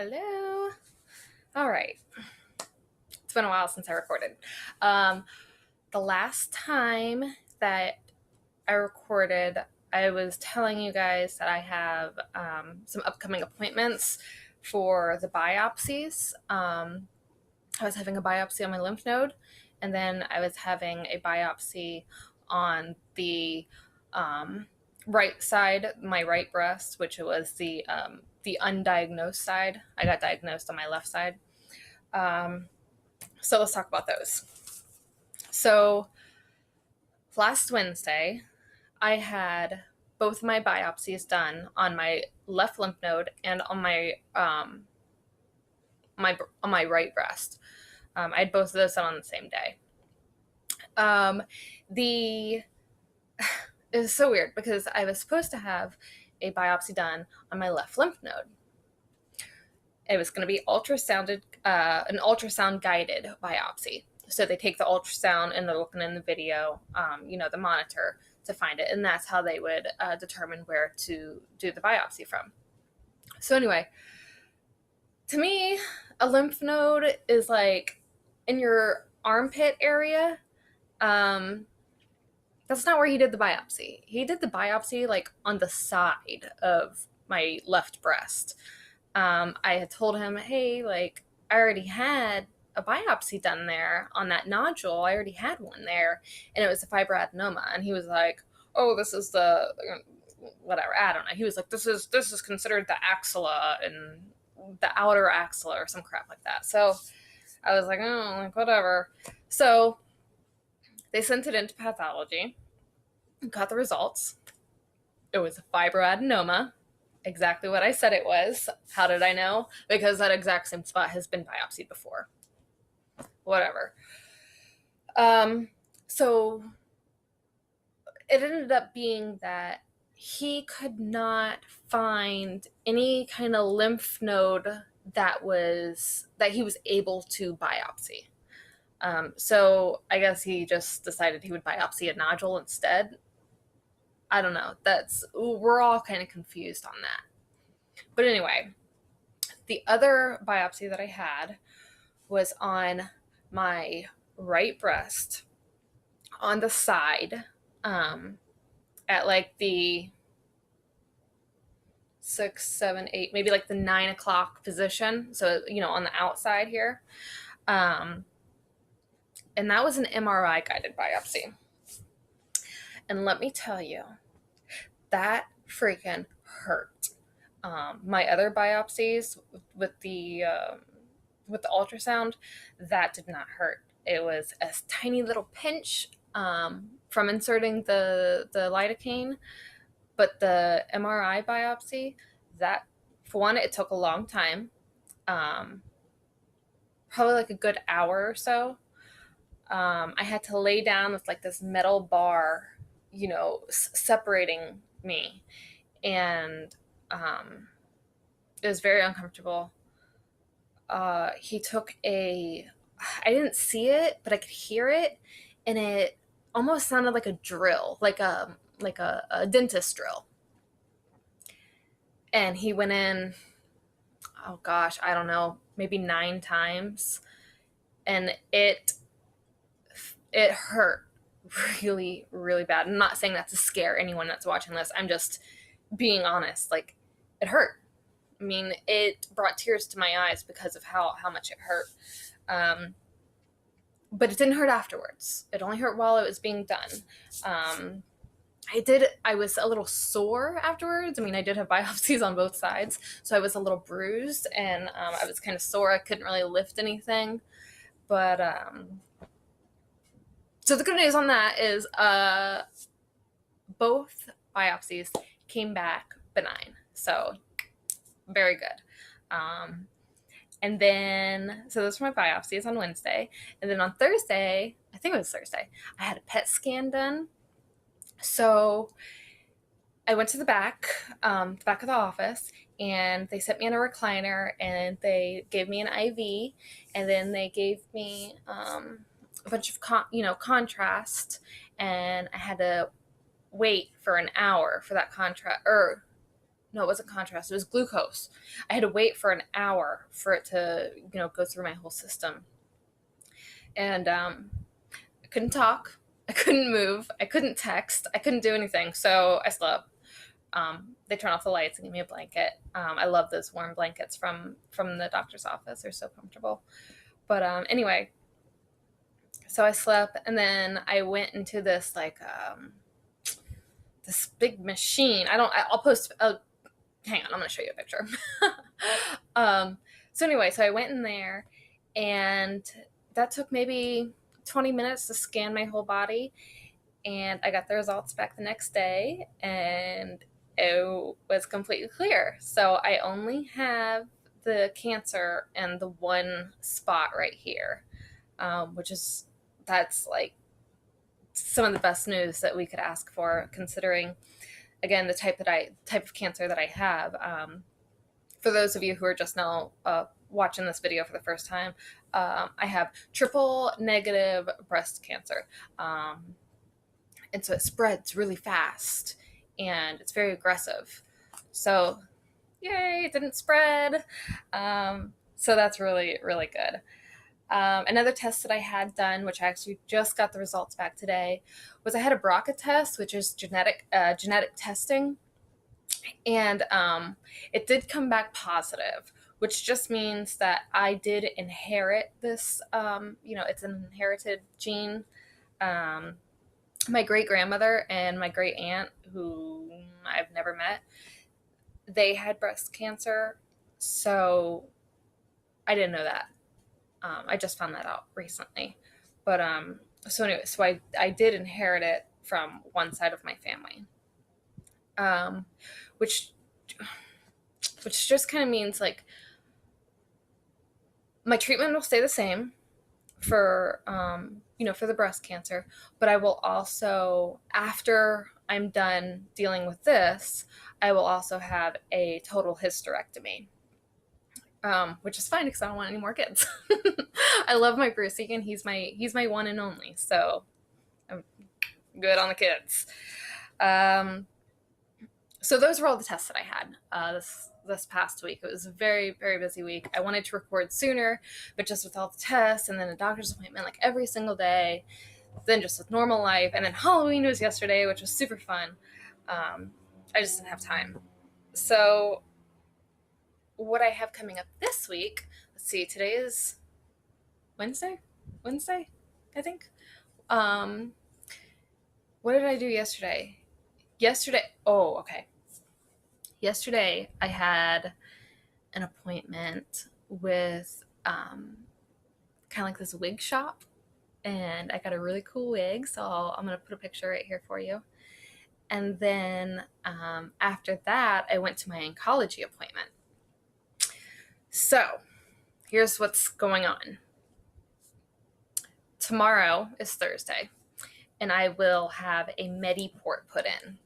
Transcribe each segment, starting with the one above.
Hello. All right. It's been a while since I recorded. The last time that I recorded, I was telling you guys that I have some upcoming appointments for the biopsies. I was having a biopsy on my lymph node, and then I was having a biopsy on the right side, my right breast, which was the undiagnosed side. I got diagnosed on my left side. So let's talk about those. So last Wednesday, I had both my biopsies done on my left lymph node and on my right breast. I had both of those done on the same day. The It was so weird because I was supposed to have a biopsy done on my left lymph node. It was going to be an ultrasound guided biopsy. So they take the ultrasound and they're looking in the video, the monitor to find it. And that's how they would determine where to do the biopsy from. So anyway, to me, a lymph node is like in your armpit area. That's not where he did the biopsy. He did the biopsy like on the side of my left breast. I had told him, hey, like, I already had a biopsy done there on that nodule. I already had one there, and it was a fibroadenoma. And he was like, oh, this is the whatever. I don't know. He was like, this is considered the axilla and the outer axilla or some crap like that. So I was like, oh, like whatever. So they sent it into pathology, got the results. It was a fibroadenoma. Exactly what I said it was. How did I know? Because that exact same spot has been biopsied before. Whatever. So it ended up being that he could not find any kind of lymph node that he was able to biopsy. So I guess he just decided he would biopsy a nodule instead. I don't know. We're all kind of confused on that. But anyway, the other biopsy that I had was on my right breast on the side, at like the 6, 7, 8, maybe like the 9 o'clock position. So, on the outside here. And that was an MRI guided biopsy. And let me tell you, that freaking hurt. My other biopsies with the ultrasound, that did not hurt. It was a tiny little pinch from inserting the lidocaine, but the MRI biopsy, that, for one, it took a long time, probably like a good hour or so. I had to lay down with like this metal bar, separating me, and it was very uncomfortable. He took I didn't see it, but I could hear it, and it almost sounded like a drill, like a dentist drill. And he went in, oh gosh, I don't know, maybe 9 times, and it hurt really, really bad. I'm not saying that to scare anyone that's watching this. I'm just being honest. Like, it hurt. I mean, it brought tears to my eyes because of how much it hurt. But it didn't hurt afterwards. It only hurt while it was being done. I was a little sore afterwards. I mean, I did have biopsies on both sides, so I was a little bruised, and I was kind of sore. I couldn't really lift anything. But so the good news on that is both biopsies came back benign. So very good. And then, so those were my biopsies on Wednesday. And then on Thursday, I think it was Thursday, I had a PET scan done. So I went to the back of the office, and they set me in a recliner, and they gave me an IV, and then they gave me a bunch of contrast, and I had to wait for an hour for that contrast, or no, it wasn't contrast. It was glucose. I had to wait for an hour for it to, go through my whole system. And I couldn't talk. I couldn't move. I couldn't text. I couldn't do anything. So I slept. They turn off the lights and give me a blanket. I love those warm blankets from the doctor's office. They're so comfortable. But anyway, so I slept, and then I went into this this big machine. I'll post. Hang on, I'm gonna show you a picture. So anyway, so I went in there, and that took maybe 20 minutes to scan my whole body, and I got the results back the next day, and it was completely clear. So I only have the cancer in the one spot right here, that's like some of the best news that we could ask for, considering, again, the type of cancer that I have. For those of you who are just now watching this video for the first time, I have triple negative breast cancer. And so it spreads really fast, and it's very aggressive. So yay, it didn't spread. So that's really, really good. Another test that I had done, which I actually just got the results back today, was I had a BRCA test, which is genetic testing. And it did come back positive, which just means that I did inherit this, it's an inherited gene. My great-grandmother and my great-aunt, who I've never met, they had breast cancer, so I didn't know that. I just found that out recently. But so anyway, so I did inherit it from one side of my family, which just kind of means like my treatment will stay the same for for the breast cancer, but I will also, after I'm done dealing with this, I will also have a total hysterectomy. Which is fine because I don't want any more kids. I love my Brucey, and he's my one and only, so I'm good on the kids. So those were all the tests that I had this past week. It was a very, very busy week. I wanted to record sooner, but just with all the tests and then a doctor's appointment like every single day, then just with normal life, and then Halloween was yesterday, which was super fun. I just didn't have time. So what I have coming up this week, let's see, today is Wednesday, I think. What did I do yesterday? Yesterday I had an appointment with kind of like this wig shop, and I got a really cool wig, so I'm going to put a picture right here for you. And then after that, I went to my oncology appointment. So here's what's going on. Tomorrow is Thursday, and I will have a Mediport put in.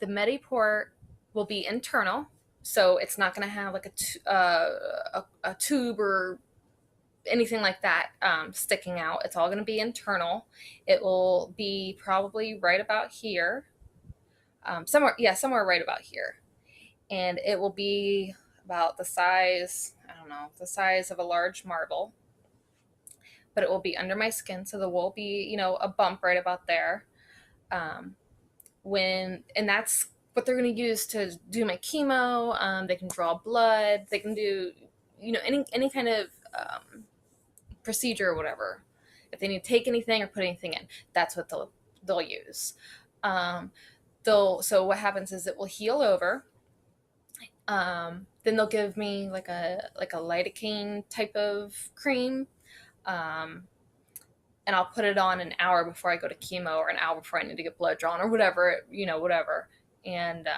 The Mediport will be internal, so it's not going to have like a tube or anything like that sticking out. It's all going to be internal. It will be probably right about here, somewhere right about here, and it will be about the size of a large marble, but it will be under my skin, so there will be, a bump right about there. And that's what they're going to use to do my chemo. They can draw blood. They can do, any kind of procedure or whatever. If they need to take anything or put anything in, that's what they'll use. So what happens is it will heal over. Then they'll give me like a lidocaine type of cream. And I'll put it on an hour before I go to chemo, or an hour before I need to get blood drawn, or whatever. And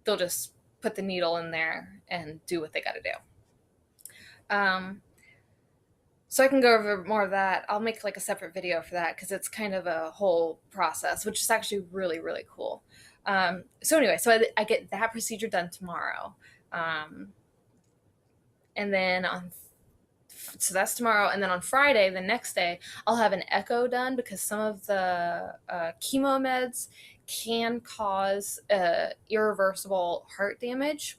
they'll just put the needle in there and do what they got to do. So I can go over more of that. I'll make like a separate video for that, because it's kind of a whole process, which is actually really, really cool. So anyway, so I get that procedure done tomorrow. And then so that's tomorrow. And then on Friday, the next day, I'll have an echo done, because some of the chemo meds can cause irreversible heart damage.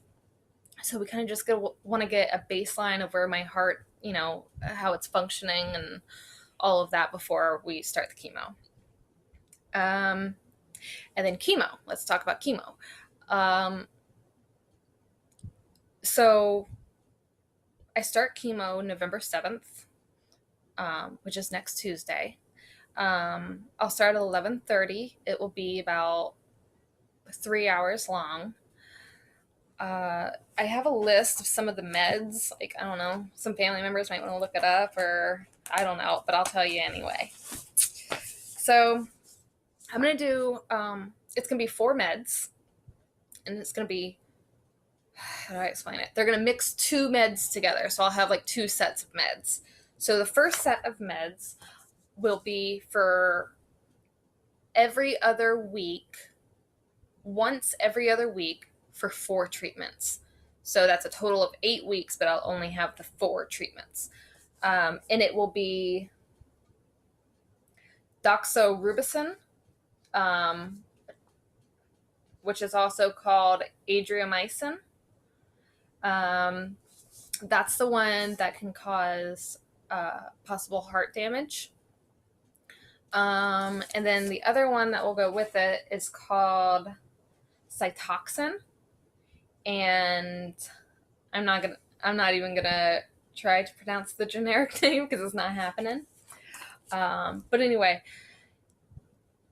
So we kind of just want to get a baseline of where my heart, how it's functioning and all of that before we start the chemo. And then chemo. Let's talk about chemo. So I start chemo November 7th, which is next Tuesday. I'll start at 11:30. It will be about 3 hours long. I have a list of some of the meds. Like, I don't know, some family members might want to look it up, or I don't know, but I'll tell you anyway. So I'm going to do, it's going to be 4 meds, and it's going to be, how do I explain it? They're going to mix 2 meds together. So I'll have like 2 sets of meds. So the first set of meds will be for every other week, once every other week for 4 treatments. So that's a total of 8 weeks, but I'll only have the 4 treatments. And it will be doxorubicin, which is also called adriamycin. That's the one that can cause possible heart damage. And then the other one that will go with it is called Cytoxin. And I'm not even gonna try to pronounce the generic name because it's not happening. But anyway,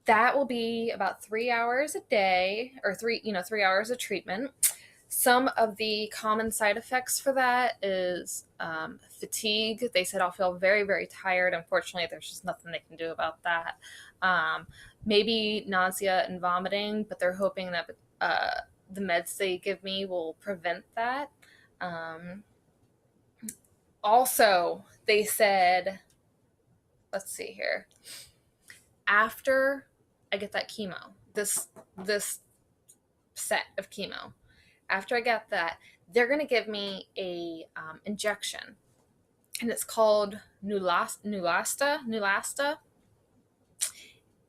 that will be about 3 hours a day, or 3 hours of treatment. Some of the common side effects for that is fatigue. They said I'll feel very, very tired. Unfortunately, there's just nothing they can do about that. Maybe nausea and vomiting, but they're hoping that the meds they give me will prevent that. Also, they said, let's see here, after I get that chemo, this set of chemo, after I get that, they're going to give me a injection, and it's called Neulasta,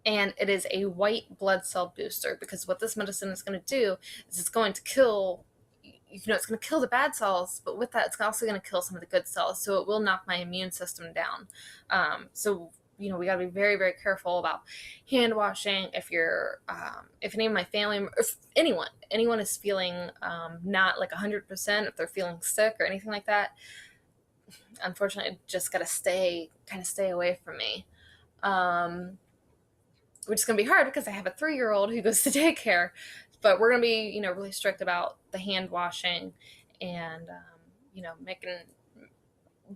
and it is a white blood cell booster, because what this medicine is going to do is it's going to kill, it's going to kill the bad cells, but with that, it's also going to kill some of the good cells, so it will knock my immune system down. So we got to be very, very careful about hand washing. If any of my family, if anyone is feeling not like 100%, if they're feeling sick or anything like that, unfortunately, just got to stay away from me. Which is going to be hard because I have a 3-year-old who goes to daycare, but we're going to be, really strict about the hand washing and,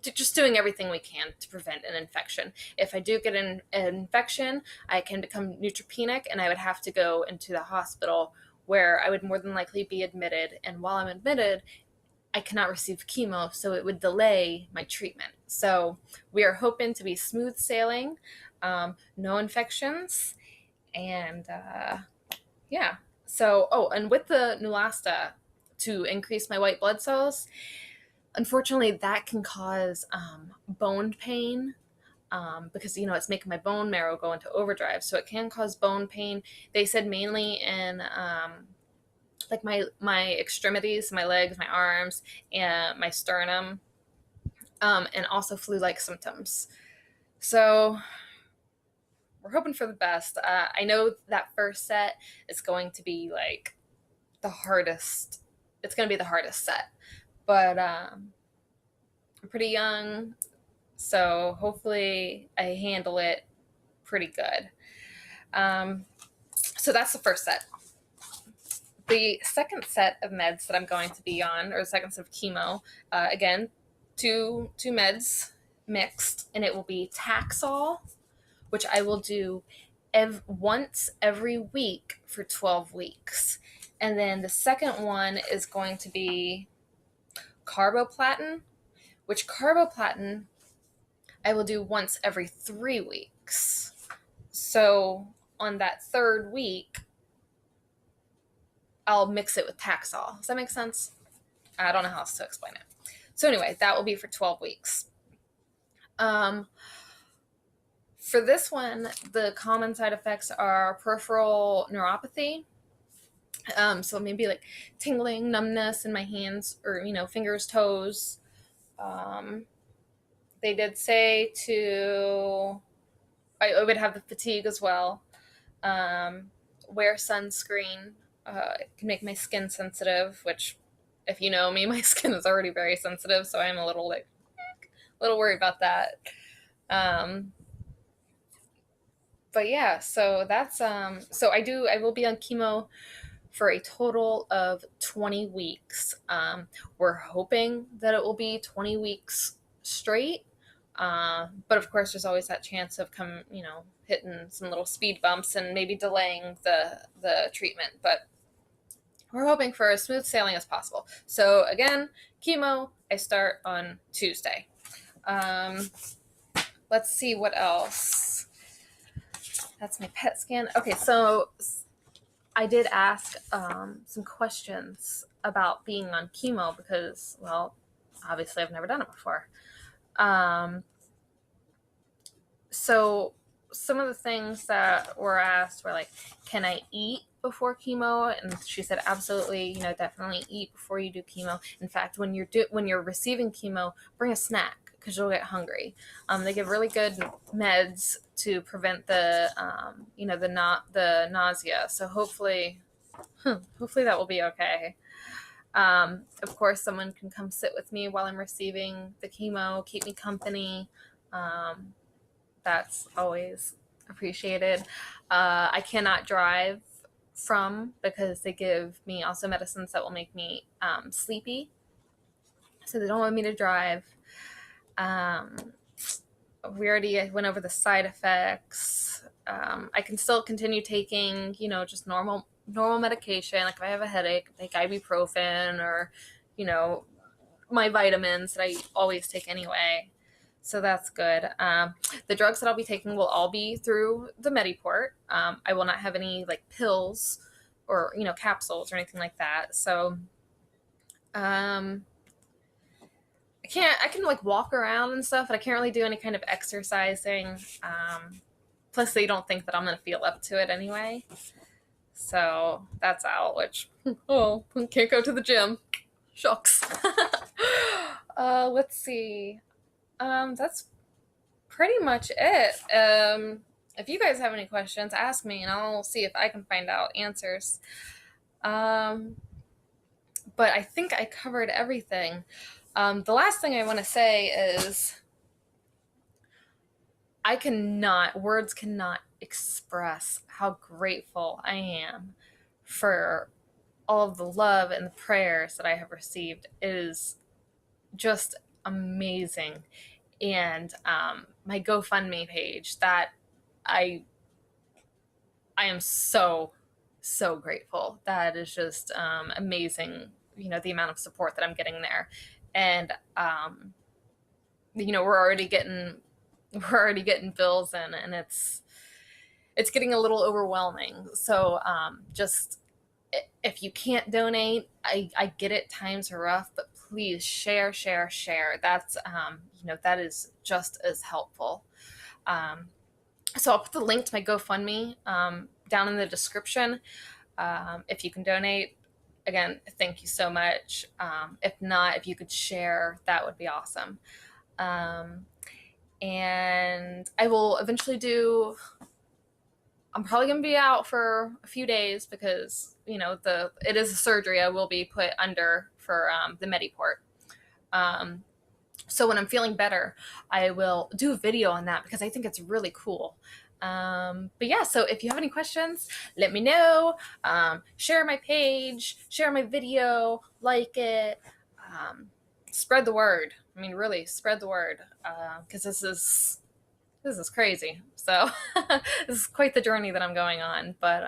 just doing everything we can to prevent an infection. If I do get an infection, I can become neutropenic, and I would have to go into the hospital, where I would more than likely be admitted. And while I'm admitted, I cannot receive chemo, so it would delay my treatment. So we are hoping to be smooth sailing, no infections, and yeah. So, and with the Neulasta, to increase my white blood cells, unfortunately, that can cause bone pain, because it's making my bone marrow go into overdrive. So it can cause bone pain. They said mainly in like my extremities, my legs, my arms, and my sternum, and also flu-like symptoms. So we're hoping for the best. I know that first set is going to be like the hardest. It's going to be the hardest set, but I'm pretty young, so hopefully I handle it pretty good. So that's the first set. The second set of meds that I'm going to be on, or the second set of chemo, again, two meds mixed, and it will be Taxol, which I will do once every week for 12 weeks. And then the second one is going to be carboplatin, which carboplatin I will do once every 3 weeks. So on that 3rd week, I'll mix it with Taxol. Does that make sense? I don't know how else to explain it. So anyway, that will be for 12 weeks. For this one, the common side effects are peripheral neuropathy. So maybe like tingling, numbness in my hands or, fingers, toes. Um, they did say I would have the fatigue as well. Wear sunscreen. It can make my skin sensitive, which, if you know me, my skin is already very sensitive, so I'm a little worried about that. But yeah, so that's so I will be on chemo for a total of 20 weeks. We're hoping that it will be 20 weeks straight. But of course, there's always that chance of hitting some little speed bumps and maybe delaying the treatment. But we're hoping for as smooth sailing as possible. So again, chemo, I start on Tuesday. Let's see what else. That's my PET scan. Okay, so I did ask some questions about being on chemo because, well, obviously I've never done it before. So some of the things that were asked were like, can I eat before chemo? And she said, absolutely, definitely eat before you do chemo. In fact, when you're receiving chemo, bring a snack because you'll get hungry. They give really good meds to prevent the nausea. So hopefully that will be okay. Of course, someone can come sit with me while I'm receiving the chemo, keep me company. That's always appreciated. I cannot drive because they give me also medicines that will make me sleepy. So they don't want me to drive. We already went over the side effects. I can still continue taking, just normal medication. Like if I have a headache, take ibuprofen or, my vitamins that I always take anyway. So that's good. The drugs that I'll be taking will all be through the Mediport. I will not have any like pills or, capsules or anything like that. So I can like walk around and stuff, but I can't really do any kind of exercising. Plus they don't think that I'm going to feel up to it anyway. So that's out, which, can't go to the gym. Shucks. Let's see. That's pretty much it. If you guys have any questions, ask me and I'll see if I can find out answers. But I think I covered everything. The last thing I want to say is words cannot express how grateful I am for all of the love and the prayers that I have received. It is just amazing. And my GoFundMe page, that I am so grateful. That is just amazing, the amount of support that I'm getting there. And we're already getting bills in, and it's getting a little overwhelming. So just if you can't donate, I get it, times are rough, but please share. That's that is just as helpful. So I'll put the link to my GoFundMe down in the description. If you can donate, again, thank you so much. If not, if you could share, that would be awesome. And I will eventually I'm probably going to be out for a few days because, it is a surgery I will be put under for the Mediport. So when I'm feeling better, I will do a video on that because I think it's really cool. But yeah, so if you have any questions, let me know. Share my page, share my video, like it, spread the word. I mean, really spread the word, because this is crazy. So this is quite the journey that I'm going on, but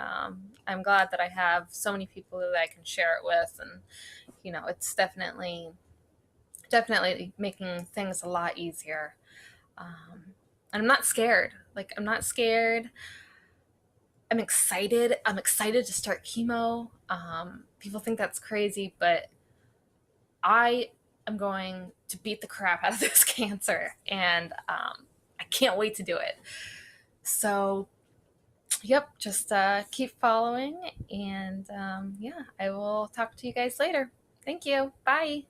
I'm glad that I have so many people that I can share it with, and it's definitely making things a lot easier. And I'm not scared. I'm excited. I'm excited to start chemo. People think that's crazy, but I am going to beat the crap out of this cancer, and I can't wait to do it. So, yep, just keep following. And yeah, I will talk to you guys later. Thank you. Bye.